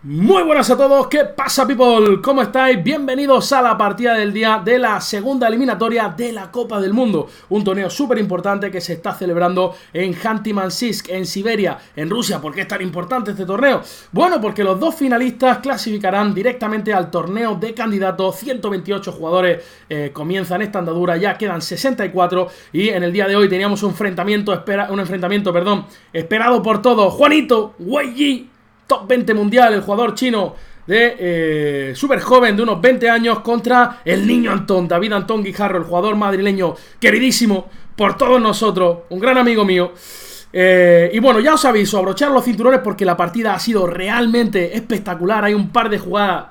Muy buenas a todos, ¿qué pasa, people? ¿Cómo estáis? Bienvenidos a la partida del día de la segunda eliminatoria de la Copa del Mundo. Un torneo súper importante que se está celebrando en Khanty-Mansiysk, en Siberia, en Rusia. ¿Por qué es tan importante este torneo? Bueno, porque los dos finalistas clasificarán directamente al torneo de candidatos. 128 jugadores comienzan esta andadura, ya quedan 64 y en el día de hoy teníamos un enfrentamiento esperado por todos. Juanito Wei Yi, top 20 mundial, el jugador chino de súper joven, de unos 20 años, contra el niño Antón, David Antón Guijarro, el jugador madrileño queridísimo por todos nosotros, un gran amigo mío. Y bueno, ya os aviso, abrochar los cinturones porque la partida ha sido realmente espectacular. Hay un par de jugadas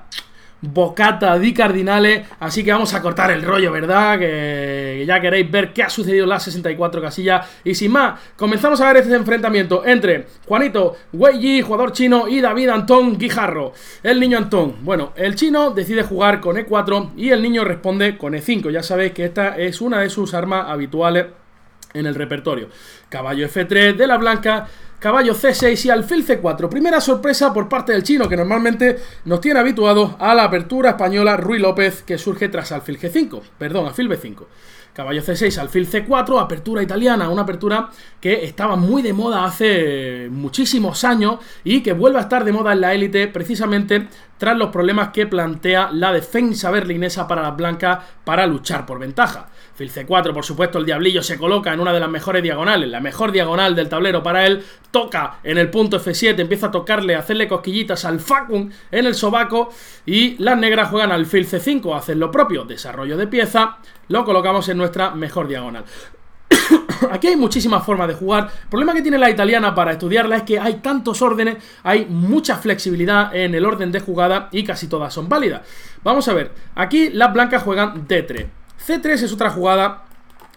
bocata di cardinales, así que vamos a cortar el rollo, ¿verdad? Que ya queréis ver qué ha sucedido en las 64 casillas. Y sin más, comenzamos a ver este enfrentamiento entre Juanito Wei Yi, jugador chino, y David Antón Guijarro, el niño Antón. Bueno, el chino decide jugar con E4 y el niño responde con E5. Ya sabéis que esta es una de sus armas habituales en el repertorio. Caballo F3 de la blanca, caballo C6 y alfil C4. Primera sorpresa por parte del chino, que normalmente nos tiene habituados a la apertura española Ruy López, que surge tras alfil G5, perdón, alfil B5. Caballo C6, alfil C4, apertura italiana, una apertura que estaba muy de moda hace muchísimos años y que vuelve a estar de moda en la élite precisamente tras los problemas que plantea la defensa berlinesa para las blancas para luchar por ventaja. Alfil C4, por supuesto, el diablillo se coloca en una de las mejores diagonales, la mejor diagonal del tablero para él, toca en el punto F7, empieza a tocarle, a hacerle cosquillitas al facum en el sobaco, y las negras juegan alfil C5, hacen lo propio, desarrollo de pieza, lo colocamos en nuestra mejor diagonal. Aquí hay muchísimas formas de jugar. El problema que tiene la italiana para estudiarla es que hay tantos órdenes, hay mucha flexibilidad en el orden de jugada y casi todas son válidas. Vamos a ver, aquí las blancas juegan D3. C3 es otra jugada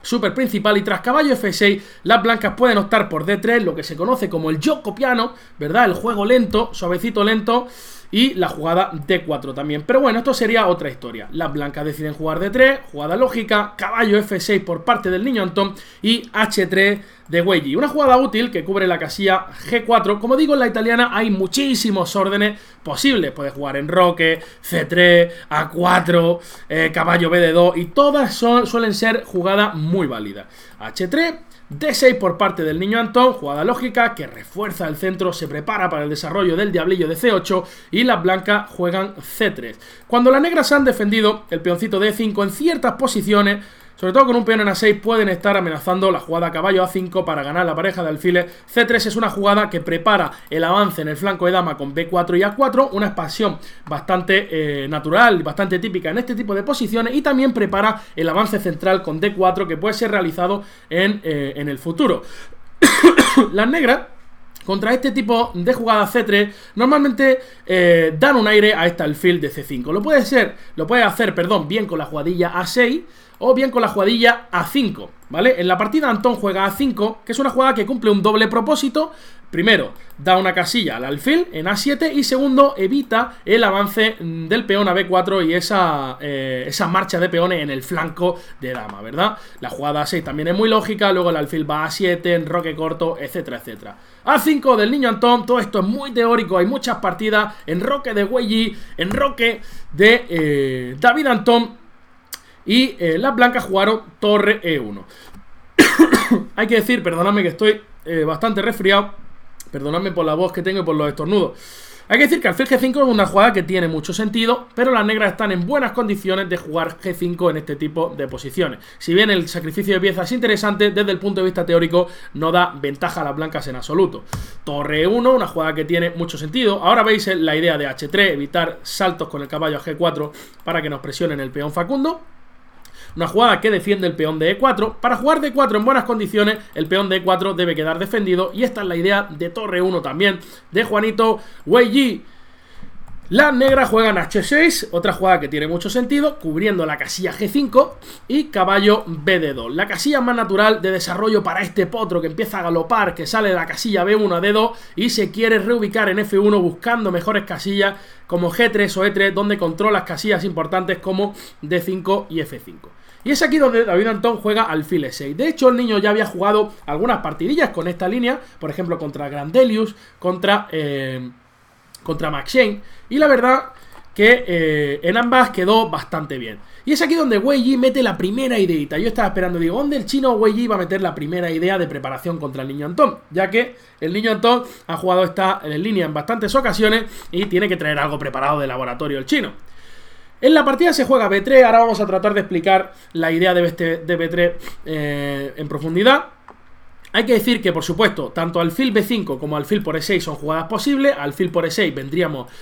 súper principal, y tras caballo F6 las blancas pueden optar por D3, lo que se conoce como el gioco piano, ¿verdad? El juego lento, suavecito, lento, y la jugada D4 también. Pero bueno, esto sería otra historia. Las blancas deciden jugar D3, jugada lógica, caballo F6 por parte del niño Antón y H3 de Wei Yi. Una jugada útil que cubre la casilla G4. Como digo, en la italiana hay muchísimos órdenes posibles. Puedes jugar en roque, C3, A4, caballo BD2, y todas suelen ser jugadas muy válidas. H3, D6 por parte del niño Antón, jugada lógica que refuerza el centro, se prepara para el desarrollo del diablillo de C8, y las blancas juegan C3. Cuando las negras han defendido el peoncito de E5 en ciertas posiciones, sobre todo con un peón en A6, pueden estar amenazando la jugada caballo A5 para ganar la pareja de alfiles. C3 es una jugada que prepara el avance en el flanco de dama con B4 y A4, una expansión bastante natural, bastante típica en este tipo de posiciones, y también prepara el avance central con D4 que puede ser realizado en el futuro. Las negras, contra este tipo de jugada C3, normalmente dan un aire a este alfil de C5. Lo puede hacer bien con la jugadilla A6 o bien con la jugadilla A5, ¿vale? En la partida Antón juega A5, que es una jugada que cumple un doble propósito. Primero, da una casilla al alfil en A7, y segundo, evita el avance del peón a B4 y esa marcha de peones en el flanco de dama, ¿verdad? La jugada A6 también es muy lógica, luego el alfil va a A7, en roque corto, etcétera, etcétera. A5 del niño Antón, todo esto es muy teórico, hay muchas partidas en roque de Wei Yi, en roque de David Antón, y las blancas jugaron torre E1. Hay que decir, perdonadme que estoy bastante resfriado, perdonadme por la voz que tengo y por los estornudos. Hay que decir que alfil G5 es una jugada que tiene mucho sentido, pero las negras están en buenas condiciones de jugar G5 en este tipo de posiciones. Si bien el sacrificio de piezas es interesante, desde el punto de vista teórico no da ventaja a las blancas en absoluto. Torre E1, una jugada que tiene mucho sentido. Ahora veis la idea de H3, evitar saltos con el caballo a G4 para que nos presionen el peón facundo. Una jugada que defiende el peón de E4. Para jugar D4 en buenas condiciones, el peón de E4 debe quedar defendido, y esta es la idea de torre 1 también de Juanito Wei Yi. Las negras juegan H6, otra jugada que tiene mucho sentido, cubriendo la casilla G5, y caballo BD2. La casilla más natural de desarrollo para este potro que empieza a galopar, que sale de la casilla B1 a D2 y se quiere reubicar en F1 buscando mejores casillas como G3 o E3, donde controla casillas importantes como D5 y F5. Y es aquí donde David Antón juega alfil E6. De hecho, el niño ya había jugado algunas partidillas con esta línea, por ejemplo contra Grandelius, contra contra Max Shane. Y la verdad que en ambas quedó bastante bien. Y es aquí donde Wei Yi mete la primera ideita. Yo estaba esperando, digo, ¿dónde el chino Wei Yi va a meter la primera idea de preparación contra el niño Antón? Ya que el niño Antón ha jugado esta en línea en bastantes ocasiones y tiene que traer algo preparado de laboratorio el chino. En la partida se juega B3, ahora vamos a tratar de explicar la idea de B3 en profundidad. Hay que decir que, por supuesto, tanto alfil B5 como alfil por E6 son jugadas posibles. Alfil por E6 vendríamos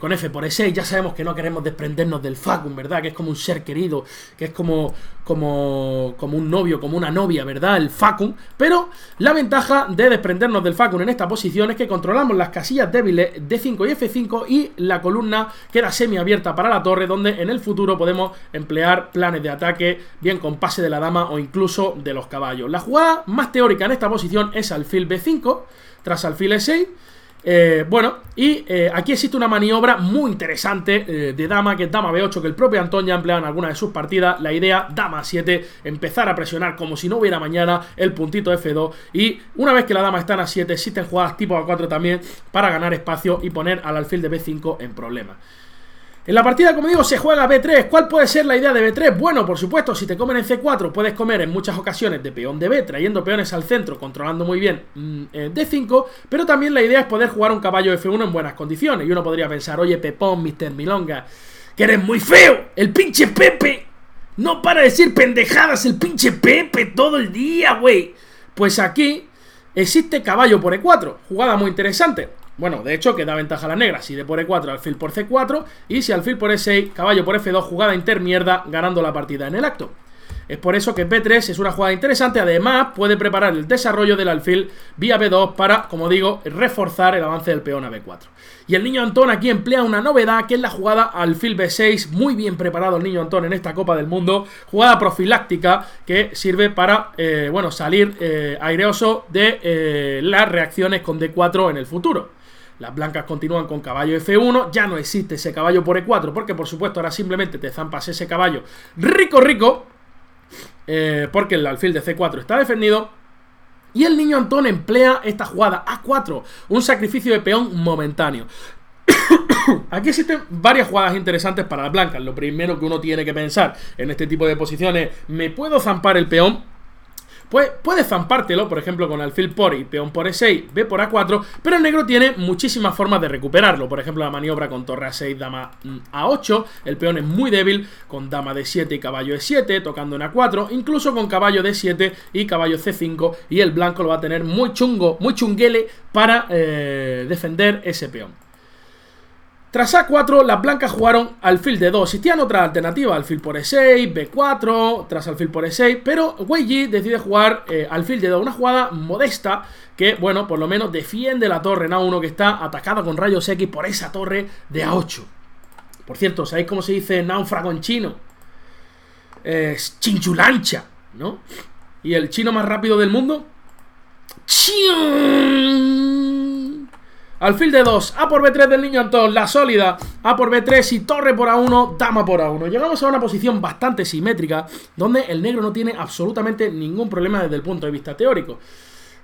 con F por E6. Ya sabemos que no queremos desprendernos del Facum, ¿verdad? Que es como un ser querido, que es como un novio, como una novia, ¿verdad? El Facum. Pero la ventaja de desprendernos del Facum en esta posición es que controlamos las casillas débiles D5 y F5 y la columna queda semiabierta para la torre, donde en el futuro podemos emplear planes de ataque, bien con pase de la dama o incluso de los caballos. La jugada más teórica en esta posición es alfil B5 tras alfil E6. Aquí existe una maniobra muy interesante de dama, que es dama B8, que el propio Antón ya ha empleado en alguna de sus partidas. La idea, dama 7, empezar a presionar como si no hubiera mañana el puntito F2, y una vez que la dama está en A7, existen jugadas tipo A4 también para ganar espacio y poner al alfil de B5 en problemas. En la partida, como digo, se juega B3. ¿Cuál puede ser la idea de B3? Bueno, por supuesto, si te comen en C4, puedes comer en muchas ocasiones de peón de B, trayendo peones al centro, controlando muy bien D5, pero también la idea es poder jugar un caballo F1 en buenas condiciones. Y uno podría pensar, oye, Pepón, Mr. Milonga, que eres muy feo, el pinche Pepe no para de decir pendejadas, el pinche Pepe todo el día, güey. Pues aquí existe caballo por E4, jugada muy interesante. Bueno, de hecho, que da ventaja a las negras. Si de por E4, alfil por C4. Y si alfil por E6, caballo por F2, jugada intermierda, ganando la partida en el acto. Es por eso que B3 es una jugada interesante. Además, puede preparar el desarrollo del alfil vía B2 para, como digo, reforzar el avance del peón a B4. Y el niño Antón aquí emplea una novedad, que es la jugada alfil B6. Muy bien preparado el niño Antón en esta Copa del Mundo. Jugada profiláctica que sirve para, salir aireoso de las reacciones con D4 en el futuro. Las blancas continúan con caballo F1, ya no existe ese caballo por E4, porque por supuesto ahora simplemente te zampas ese caballo rico, porque el alfil de C4 está defendido. Y el niño Antón emplea esta jugada A4, un sacrificio de peón momentáneo. Aquí existen varias jugadas interesantes para las blancas. Lo primero que uno tiene que pensar en este tipo de posiciones: ¿me puedo zampar el peón? Pues puedes zampártelo, por ejemplo, con alfil por y peón por E6, B por A4, pero el negro tiene muchísimas formas de recuperarlo. Por ejemplo, la maniobra con torre A6, dama A8, el peón es muy débil, con dama D7 y caballo E7, tocando en A4, incluso con caballo D7 y caballo C5, y el blanco lo va a tener muy chungo, muy chunguele para defender ese peón. Tras A4, las blancas jugaron alfil D2. Existían otras alternativas, alfil por E6, B4, tras alfil por E6, pero Wei Yi decide jugar alfil D2, una jugada modesta que, bueno, por lo menos defiende la torre en A1, que está atacada con rayos X por esa torre de A8. Por cierto, ¿sabéis cómo se dice náufrago en chino? Chinchulancha, ¿no? ¿Y el chino más rápido del mundo? Alfil de 2, A por B3 del niño Antón, la sólida, A por B3 y torre por A1, dama por A1. Llegamos a una posición bastante simétrica, donde el negro no tiene absolutamente ningún problema desde el punto de vista teórico.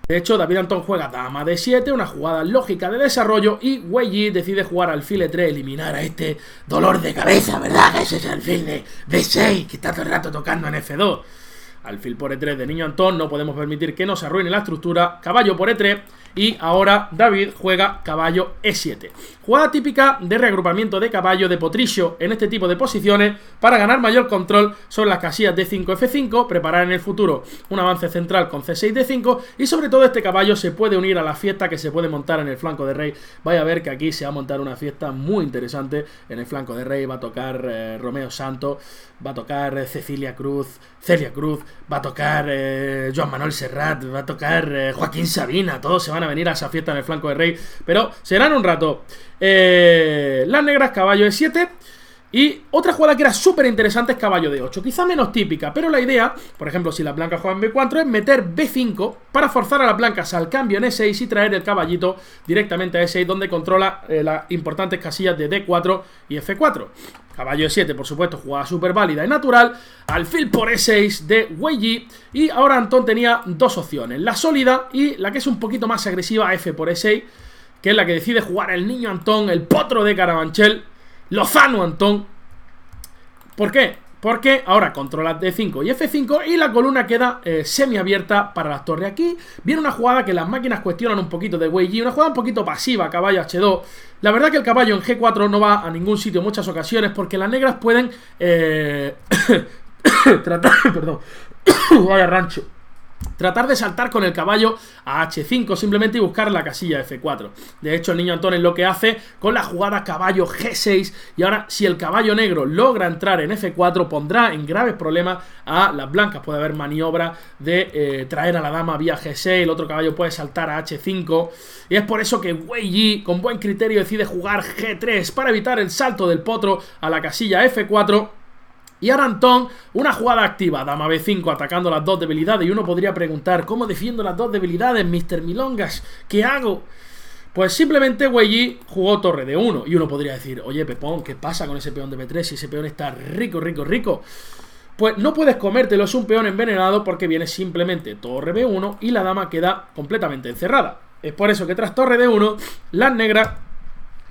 De hecho, David Antón juega dama D7, una jugada lógica de desarrollo, y Wei Yi decide jugar alfil E3, eliminar a este dolor de cabeza, ¿verdad? Que ese es el alfil de B6, que está todo el rato tocando en F2. Alfil por E3 de niño Antón, no podemos permitir que nos arruine la estructura, caballo por E3, y ahora David juega caballo E7. Jugada típica de reagrupamiento de caballo de Potrillo en este tipo de posiciones para ganar mayor control sobre las casillas D5, F5, preparar en el futuro un avance central con C6, D5, y sobre todo este caballo se puede unir a la fiesta que se puede montar en el flanco de rey. Vaya a ver que aquí se va a montar una fiesta muy interesante en el flanco de rey. Va a tocar Romeo Santos, va a tocar Celia Cruz, va a tocar Joan Manuel Serrat, va a tocar Joaquín Sabina. Todos se van a venir a esa fiesta en el flanco de rey, pero serán un rato. Las negras, caballo E7. Y otra jugada que era súper interesante es caballo D8, quizá menos típica, pero la idea, por ejemplo, si las blancas juegan B4, es meter B5 para forzar a las blancas al cambio en E6 y traer el caballito directamente a E6, donde controla las importantes casillas de D4 y F4. Caballo E7, por supuesto, jugada súper válida y natural. Alfil por E6 de Wei Yi. Y ahora Antón tenía dos opciones: la sólida y la que es un poquito más agresiva, F por E6. que es la que decide jugar el niño Antón, el potro de Carabanchel, Lozano Antón. ¿Por qué? Porque ahora controla D5 y F5 y la columna queda semiabierta para las torres. Aquí viene una jugada que las máquinas cuestionan un poquito de Wei Yi, una jugada un poquito pasiva, caballo H2. La verdad que el caballo en G4 no va a ningún sitio en muchas ocasiones porque las negras pueden tratar, perdón, vaya rancho, tratar de saltar con el caballo a H5 simplemente y buscar la casilla F4. De hecho, el niño Antón es lo que hace con la jugada caballo G6. Y ahora, si el caballo negro logra entrar en F4, pondrá en graves problemas a las blancas. Puede haber maniobra de traer a la dama vía G6. El otro caballo puede saltar a H5. Y es por eso que Wei Yi, con buen criterio, decide jugar G3 para evitar el salto del potro a la casilla F4. Y ahora Antón, una jugada activa, dama B5 atacando las dos debilidades. Y uno podría preguntar, ¿cómo defiendo las dos debilidades, Mr. Milongas? ¿Qué hago? Pues simplemente Wei Yi jugó torre de 1. Y uno podría decir, oye Pepón, ¿qué pasa con ese peón de B3 si ese peón está rico, rico, rico? Pues no puedes comértelo, es un peón envenenado porque viene simplemente torre B1 y la dama queda completamente encerrada. Es por eso que tras torre D1, las negras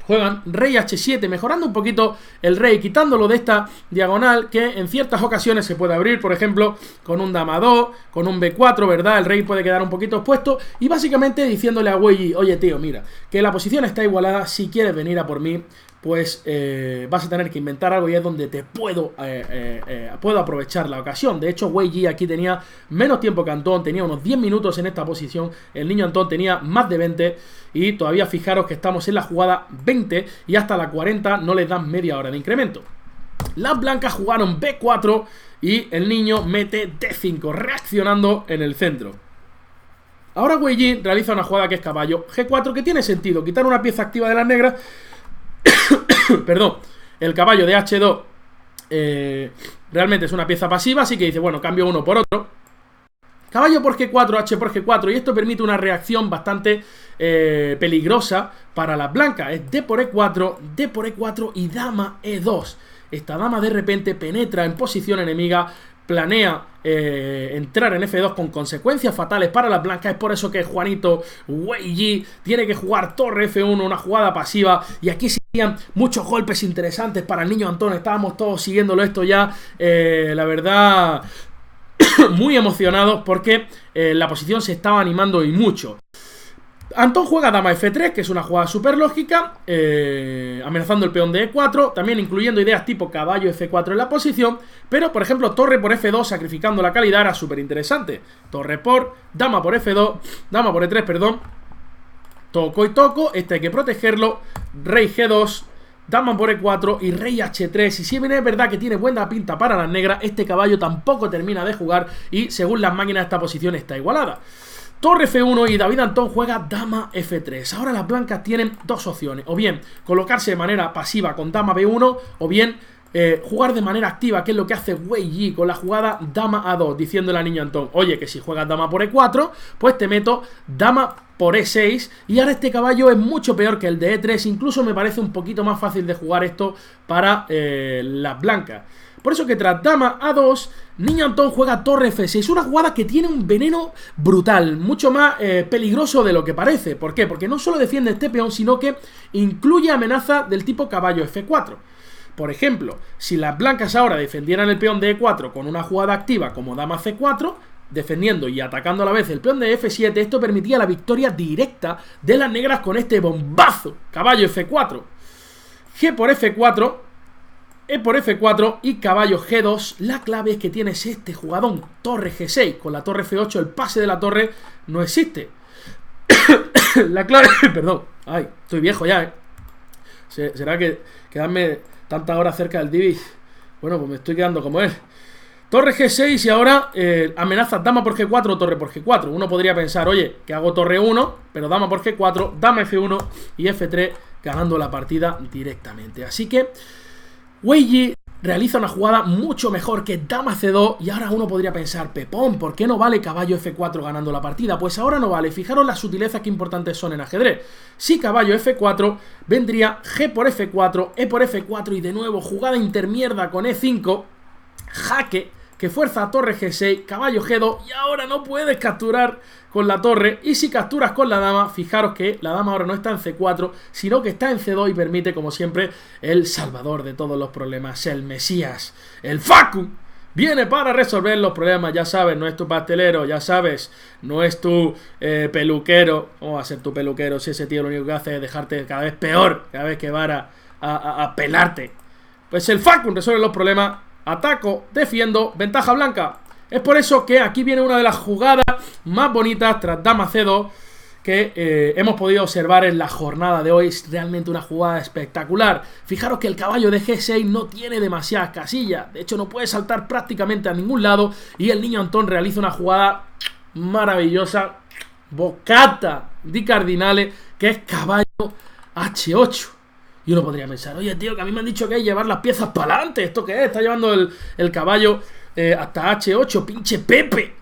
juegan rey H7, mejorando un poquito el rey, quitándolo de esta diagonal que en ciertas ocasiones se puede abrir, por ejemplo, con un dama 2, con un B4, ¿verdad? El rey puede quedar un poquito expuesto y básicamente diciéndole a Wei Yi, oye tío, mira, que la posición está igualada, si quieres venir a por mí, pues vas a tener que inventar algo y es donde te puedo aprovechar la ocasión. De hecho, Wei Yi aquí tenía menos tiempo que Antón, tenía unos 10 minutos en esta posición, el niño Antón tenía más de 20 y todavía fijaros que estamos en la jugada 20 y hasta la 40 no les dan media hora de incremento. Las blancas jugaron B4 y el niño mete D5, reaccionando en el centro. Ahora Wei Yi realiza una jugada que es caballo G4, que tiene sentido, quitar una pieza activa de las negras. Perdón, el caballo de H2 realmente es una pieza pasiva, así que dice, bueno, cambio uno por otro. Caballo por G4, H por G4, y esto permite una reacción bastante peligrosa para las blancas. Es D por E4, D por E4 y dama E2. Esta dama de repente penetra en posición enemiga, planea entrar en F2 con consecuencias fatales para las blancas. Es por eso que Juanito Wei Yi tiene que jugar torre F1, una jugada pasiva, y aquí serían muchos golpes interesantes para el niño Antón. Estábamos todos siguiéndolo esto ya, la verdad, muy emocionados porque la posición se estaba animando y mucho. Antón juega dama F3, que es una jugada súper lógica, amenazando el peón de E4, también incluyendo ideas tipo caballo F4 en la posición, pero por ejemplo torre por F2 sacrificando la calidad era súper interesante. Torre por, dama por F2, dama por E3, perdón, toco y toco, este hay que protegerlo, rey G2, dama por E4 y rey H3. Y si bien es verdad que tiene buena pinta para las negras, este caballo tampoco termina de jugar y según las máquinas esta posición está igualada. Torre F1 y David Antón juega dama F3. Ahora las blancas tienen dos opciones, o bien colocarse de manera pasiva con dama B1, o bien jugar de manera activa, que es lo que hace Wei Yi con la jugada dama A2, diciéndole al niño Antón, oye, que si juegas dama por E4, pues te meto dama por E6, y ahora este caballo es mucho peor que el de E3, incluso me parece un poquito más fácil de jugar esto para las blancas. Por eso que tras dama A2, niño Antón juega torre F6, una jugada que tiene un veneno brutal, mucho más peligroso de lo que parece. ¿Por qué? Porque no solo defiende este peón, sino que incluye amenaza del tipo caballo F4. Por ejemplo, si las blancas ahora defendieran el peón de E4 con una jugada activa como dama C4, defendiendo y atacando a la vez el peón de F7, esto permitía la victoria directa de las negras con este bombazo. Caballo F4, G por F4, E por F4 y caballo G2. La clave es que tienes este jugadón, torre G6. Con la torre F8 el pase de la torre no existe. La clave... Perdón, ay, estoy viejo ya, ¿Será que quedarme tantas horas cerca del Divi? Bueno, pues me estoy quedando como él. Torre G6 y ahora amenaza dama por G4 o torre por G4. Uno podría pensar, oye, que hago torre 1, pero dama por G4, dama F1 y F3, ganando la partida directamente. Así que Wei Yi realiza una jugada mucho mejor que dama C2 y ahora uno podría pensar, Pepón, ¿por qué no vale caballo F4 ganando la partida? Pues ahora no vale. Fijaros las sutilezas que importantes son en ajedrez. Si caballo F4, vendría G por F4, E por F4 y de nuevo jugada intermierda con E5, jaque que fuerza a torre G6, caballo G2 y ahora no puedes capturar con la torre. Y si capturas con la dama, fijaros que la dama ahora no está en C4, sino que está en C2 y permite, como siempre, el salvador de todos los problemas, el Mesías, el Facu. Viene para resolver los problemas, ya sabes, no es tu pastelero, ya sabes, no es tu peluquero. ¿Cómo va a ser tu peluquero si ese tío lo único que hace es dejarte cada vez peor, cada vez que va a pelarte? Pues el Facu resuelve los problemas, ataco, defiendo, ventaja blanca. Es por eso que aquí viene una de las jugadas más bonitas tras dama C2 que hemos podido observar en la jornada de hoy. Es realmente una jugada espectacular. Fijaros que el caballo de G6 no tiene demasiadas casillas, de hecho no puede saltar prácticamente a ningún lado, y el niño Antón realiza una jugada maravillosa, boccata di cardinale, que es caballo H8. Y uno podría pensar, oye tío, que a mí me han dicho que hay que llevar las piezas para adelante, ¿esto qué es? Está llevando el caballo hasta H8, pinche Pepe.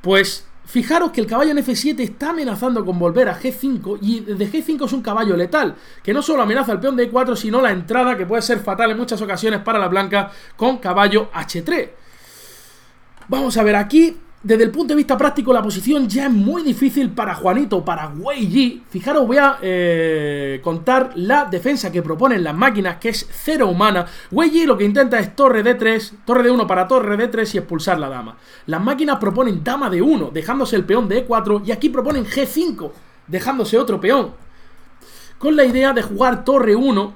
Pues fijaros que el caballo en F7 está amenazando con volver a G5, y de G5 es un caballo letal, que no solo amenaza al peón de E4, sino la entrada, que puede ser fatal en muchas ocasiones para la blanca, con caballo H3. Vamos a ver aquí. Desde el punto de vista práctico, la posición ya es muy difícil para Juanito, para Wei Yi. Fijaros, voy a contar la defensa que proponen las máquinas, que es cero humana. Wei Yi lo que intenta es torre D3, torre D1 para torre D3 y expulsar la dama. Las máquinas proponen dama D1, dejándose el peón de E4, y aquí proponen G5, dejándose otro peón, con la idea de jugar torre 1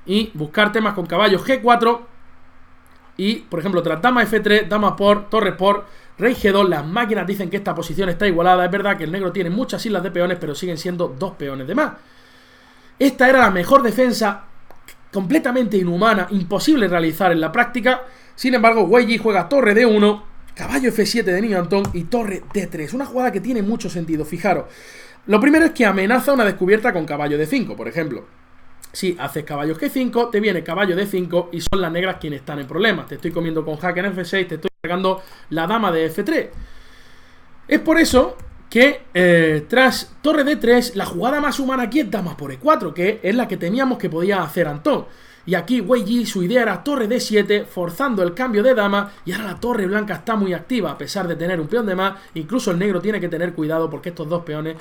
y buscar temas con caballo G4. Y, por ejemplo, tras dama F3, dama por, torre por, rey G2, las máquinas dicen que esta posición está igualada. Es verdad que el negro tiene muchas islas de peones, pero siguen siendo dos peones de más. Esta era la mejor defensa, completamente inhumana, imposible realizar en la práctica. Sin embargo, Wei Yi juega torre D1, caballo F7 de niño Antón y torre D3. Una jugada que tiene mucho sentido, fijaros. Lo primero es que amenaza una descubierta con caballo D5, por ejemplo. Si haces caballo G5, te viene caballo D5 y son las negras quienes están en problemas. Te estoy comiendo con jaque en F6, te estoy cargando la dama de F3. Es por eso que tras torre D3, la jugada más humana aquí es dama por E4, que es la que temíamos que podía hacer Antón. Y aquí Wei Yi, su idea era torre D7, forzando el cambio de dama, y ahora la torre blanca está muy activa, a pesar de tener un peón de más. Incluso el negro tiene que tener cuidado porque estos dos peones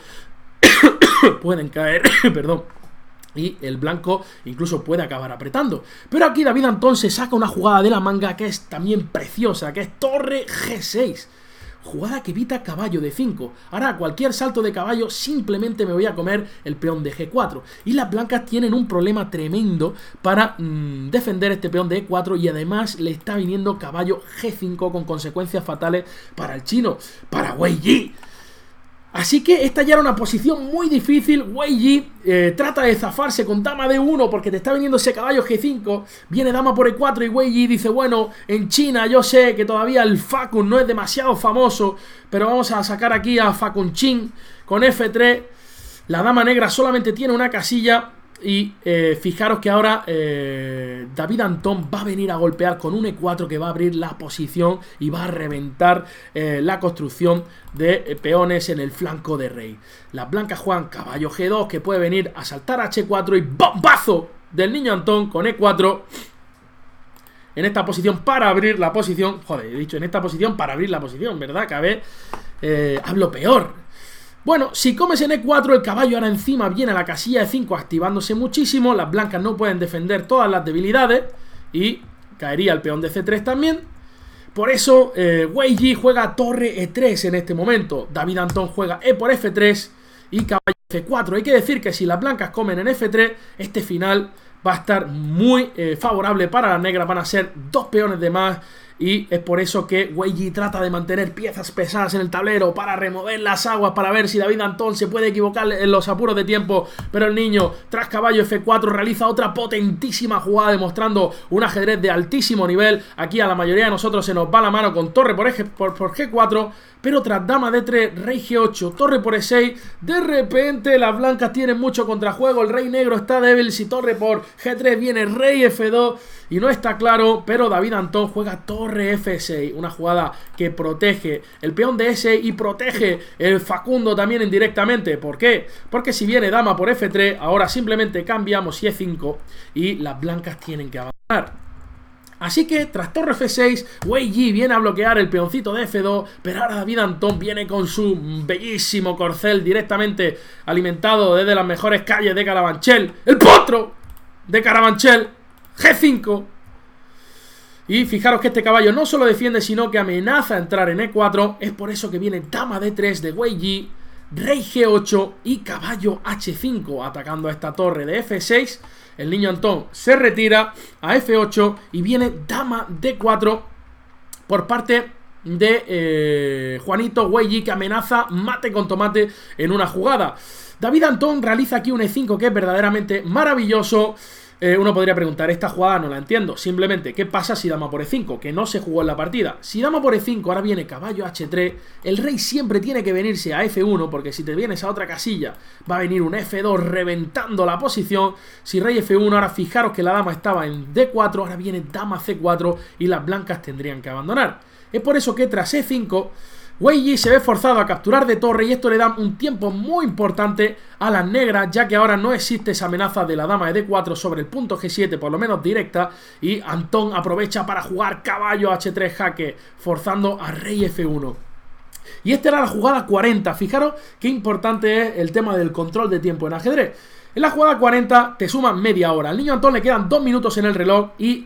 pueden caer, perdón, y el blanco incluso puede acabar apretando. Pero aquí David Antón se saca una jugada de la manga que es también preciosa, que es torre G6. Jugada que evita caballo de 5. Ahora a cualquier salto de caballo simplemente me voy a comer el peón de G4. Y las blancas tienen un problema tremendo para defender este peón de E4. Y además le está viniendo caballo G5 con consecuencias fatales para el chino, para Wei Yi. Así que esta ya era una posición muy difícil. Wei Yi trata de zafarse con dama D1 porque te está viniendo ese caballo G5. Viene dama por E4 y Wei Yi dice, bueno, en China yo sé que todavía el Facun no es demasiado famoso, pero vamos a sacar aquí a Facun Chin con F3. La dama negra solamente tiene una casilla. Y fijaros que ahora David Antón va a venir a golpear con un E4 que va a abrir la posición y va a reventar la construcción de peones en el flanco de rey. Las blancas juegan caballo G2, que puede venir a saltar H4 y bombazo del niño Antón con E4 en esta posición para abrir la posición. Joder, he dicho en esta posición para abrir la posición, ¿verdad? Que a ver, hablo peor. Bueno, si comes en E4, el caballo ahora encima viene a la casilla de 5 activándose muchísimo. Las blancas no pueden defender todas las debilidades y caería el peón de C3 también. Por eso Wei Yi juega torre E3 en este momento. David Antón juega E por F3 y caballo F4. Hay que decir que si las blancas comen en F3, este final va a estar muy favorable para las negras. Van a ser dos peones de más. Y es por eso que Wei Yi trata de mantener piezas pesadas en el tablero para remover las aguas, para ver si David Antón se puede equivocar en los apuros de tiempo. Pero el niño, tras caballo F4, realiza otra potentísima jugada demostrando un ajedrez de altísimo nivel. Aquí a la mayoría de nosotros se nos va la mano con torre por G4, pero tras dama D3, rey G8, torre por E6, de repente las blancas tienen mucho contrajuego. El rey negro está débil. Si torre por G3 viene rey F2 y no está claro, pero David Antón juega torre F6, una jugada que protege el peón de E6 y protege el Facundo también indirectamente. ¿Por qué? Porque si viene dama por F3, ahora simplemente cambiamos y E5 y las blancas tienen que avanzar. Así que tras torre F6, Wei Yi viene a bloquear el peoncito de F2, pero ahora David Antón viene con su bellísimo corcel directamente alimentado desde las mejores calles de Carabanchel. ¡El potro de Carabanchel! G5. Y fijaros que este caballo no solo defiende, sino que amenaza a entrar en E4. Es por eso que viene dama D3 de Wei Yi, rey G8 y caballo H5, atacando a esta torre de F6. El niño Antón se retira a F8 y viene dama D4 por parte de Juanito Wei Yi, que amenaza mate con tomate en una jugada. David Antón realiza aquí un E5 que es verdaderamente maravilloso. Uno podría preguntar, esta jugada no la entiendo. Simplemente, ¿qué pasa si dama por E5? Que no se jugó en la partida. Si dama por E5, ahora viene caballo H3. El rey siempre tiene que venirse a F1, porque si te vienes a otra casilla, va a venir un F2 reventando la posición. Si rey F1, ahora fijaros que la dama estaba en D4, ahora viene dama C4 y las blancas tendrían que abandonar. Es por eso que tras E5, Wei Yi se ve forzado a capturar de torre y esto le da un tiempo muy importante a las negras, ya que ahora no existe esa amenaza de la dama de D4 sobre el punto G7, por lo menos directa, y Antón aprovecha para jugar caballo H3 jaque, forzando a rey F1. Y esta era la jugada 40, fijaros qué importante es el tema del control de tiempo en ajedrez. En la jugada 40 te suman media hora. Al niño Antón le quedan 2 minutos en el reloj y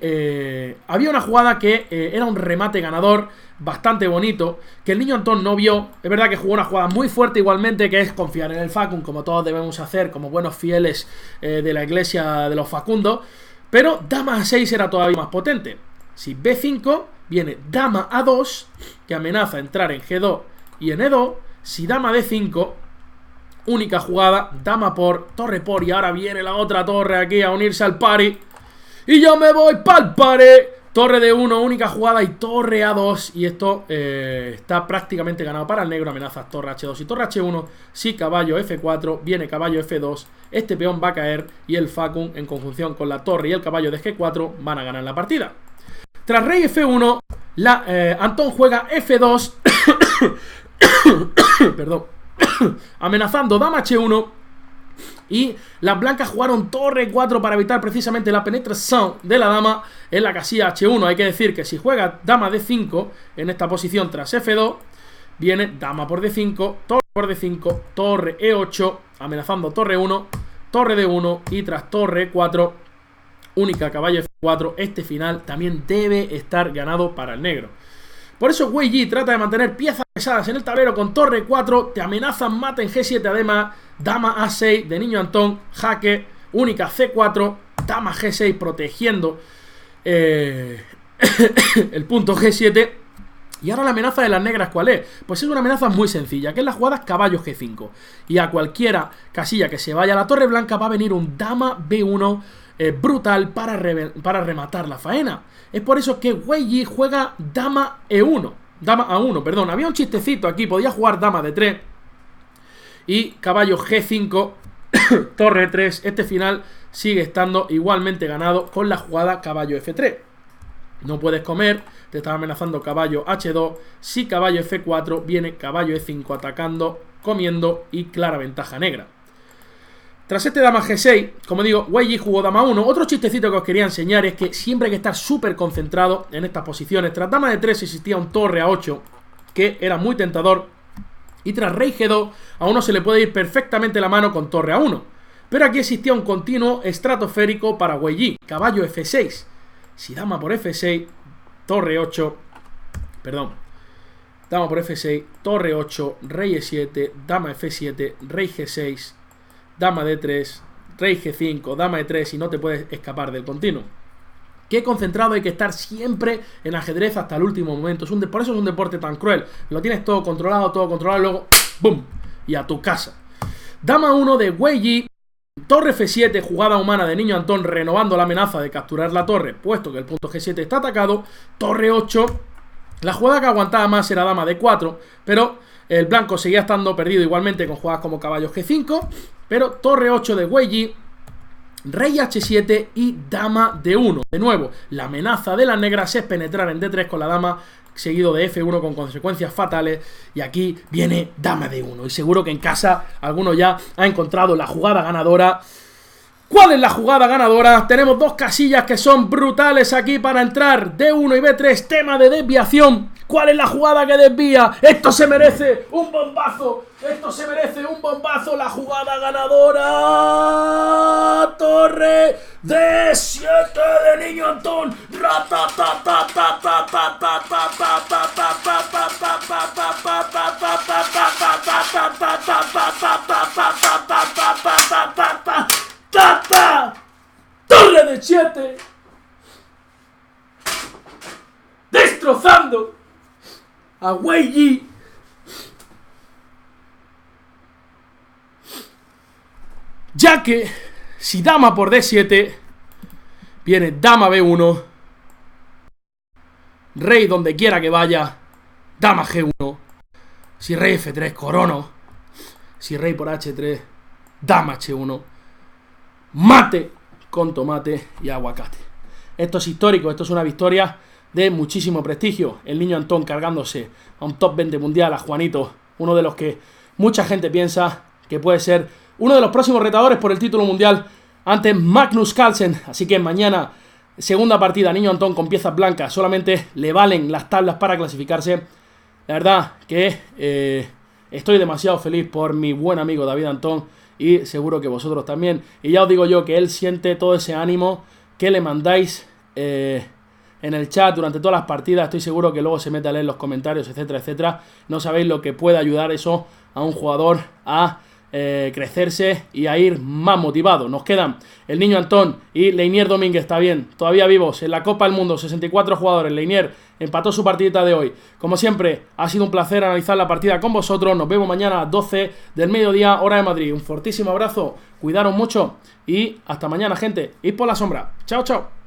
había una jugada que era un remate ganador bastante bonito, que el niño Antón no vio. Es verdad que jugó una jugada muy fuerte igualmente, que es confiar en el Facund, como todos debemos hacer como buenos fieles de la iglesia de los Facundos. Pero dama A6 era todavía más potente. Si B5, viene dama A2, que amenaza entrar en G2 y en E2. Si dama D5, única jugada, dama por, torre por, y ahora viene la otra torre aquí a unirse al party. Y yo me voy pa'l party. Torre D1, única jugada, y torre A2. Y esto está prácticamente ganado para el negro. Amenazas torre H2 y torre H1. Si caballo F4, viene caballo F2. Este peón va a caer y el Facund, en conjunción con la torre y el caballo de G4, van a ganar la partida. Tras rey F1, Antón juega F2. Perdón. Amenazando dama H1. Y las blancas jugaron torre 4 para evitar precisamente la penetración de la dama en la casilla H1. Hay que decir que si juega dama D5 en esta posición tras F2, viene dama por D5, torre por D5, torre E8, amenazando torre 1, torre D1 y tras torre 4, única caballo F4. Este final también debe estar ganado para el negro. Por eso Wei Yi trata de mantener piezas pesadas en el tablero con torre 4, te amenazan mate en G7 además, dama A6 de niño Antón, jaque, única C4, dama G6 protegiendo el punto G7. Y ahora la amenaza de las negras, ¿cuál es? Pues es una amenaza muy sencilla, que es la jugada caballo G5. Y a cualquiera casilla que se vaya a la torre blanca va a venir un dama B1 brutal para rematar la faena. Es por eso que Wei Yi juega dama E1, dama A1, perdón. Había un chistecito aquí, podía jugar dama D3 y caballo G5, torre 3. Este final sigue estando igualmente ganado con la jugada caballo F3. No puedes comer, te estaba amenazando caballo H2. Si caballo F4, viene caballo E5 atacando, comiendo y clara ventaja negra. Tras este dama G6, como digo, Wei Yi jugó dama 1. Otro chistecito que os quería enseñar es que siempre hay que estar súper concentrado en estas posiciones. Tras dama de 3 existía un torre A8, que era muy tentador. Y tras rey G2, a uno se le puede ir perfectamente la mano con torre A1. Pero aquí existía un continuo estratosférico para Wei Yi, caballo F6. Si dama por F6, torre 8, perdón, dama por F6, torre 8, rey E7, dama F7, rey G6, dama D3, rey G5, dama E3 y no te puedes escapar del continuo. Qué concentrado hay que estar siempre en ajedrez hasta el último momento. Por eso es un deporte tan cruel. Lo tienes todo controlado, y luego ¡bum! Y a tu casa. Dama 1 de Wei Yi. Torre F7, jugada humana de niño Antón, renovando la amenaza de capturar la torre, puesto que el punto G7 está atacado. Torre 8. La jugada que aguantaba más era dama D4, pero el blanco seguía estando perdido igualmente con jugadas como caballo G5. Pero torre 8 de Wei Yi, rey H7 y dama D1. De nuevo, la amenaza de las negras es penetrar en D3 con la dama, seguido de F1 con consecuencias fatales. Y aquí viene dama D1. Y seguro que en casa alguno ya ha encontrado la jugada ganadora. ¿Cuál es la jugada ganadora? Tenemos dos casillas que son brutales aquí para entrar. D1 y B3, tema de desviación. ¿Cuál es la jugada que desvía? Esto se merece un bombazo. Esto se merece un bombazo. La jugada ganadora. Torre D7 de Niño Antón. Torre de 7. Destrozando a Wei Yi. Ya que si dama por D7 viene dama B1, rey donde quiera que vaya, dama G1. Si rey F3, corono. Si rey por H3, dama H1. Mate con tomate y aguacate. Esto es histórico, esto es una victoria de muchísimo prestigio. El Niño Antón cargándose a un top 20 mundial, a Juanito, uno de los que mucha gente piensa que puede ser uno de los próximos retadores por el título mundial ante Magnus Carlsen. Así que mañana, segunda partida, Niño Antón con piezas blancas, solamente le valen las tablas para clasificarse. La verdad que estoy demasiado feliz por mi buen amigo David Antón y seguro que vosotros también. Y ya os digo yo que él siente todo ese ánimo que le mandáis en el chat durante todas las partidas. Estoy seguro que luego se mete a leer los comentarios, etcétera, etcétera. No sabéis lo que puede ayudar eso a un jugador a crecerse y a ir más motivado. Nos quedan el Niño Antón y Leinier Domínguez, está bien, todavía vivos en la Copa del Mundo, 64 jugadores. Leinier empató su partidita de hoy. Como siempre, ha sido un placer analizar la partida con vosotros. Nos vemos mañana a las 12 del mediodía, hora de Madrid. Un fortísimo abrazo, cuidaros mucho y hasta mañana, gente. Id por la sombra. Chao, chao.